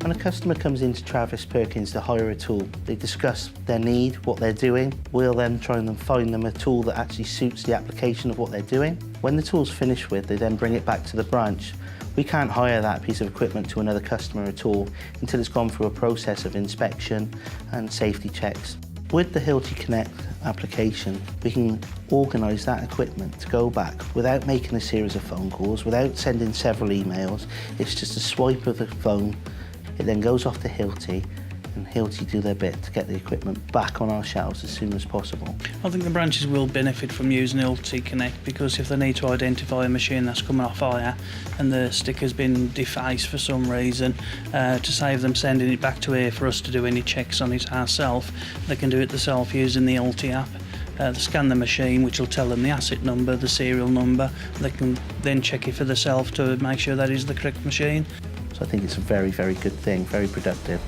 When a customer comes into Travis Perkins to hire a tool, they discuss their need, what they're doing. We'll then try and find them a tool that actually suits the application of what they're doing. When the tool's finished with, they then bring it back to the branch. We can't hire that piece of equipment to another customer at all until it's gone through a process of inspection and safety checks. With the Hilti Connect application, we can organise that equipment to go back without making a series of phone calls, without sending several emails. It's just a swipe of the phone. It then goes off to Hilti, and Hilti do their bit to get the equipment back on our shelves as soon as possible. I think the branches will benefit from using Hilti Connect, because if they need to identify a machine that's coming off hire and the sticker's been defaced for some reason, to save them sending it back to here for us to do any checks on it ourselves, they can do it themselves using the Hilti app. They scan the machine, which will tell them the asset number, the serial number. They can then check it for themselves to make sure that is the correct machine. So I think it's a very, very good thing, very productive.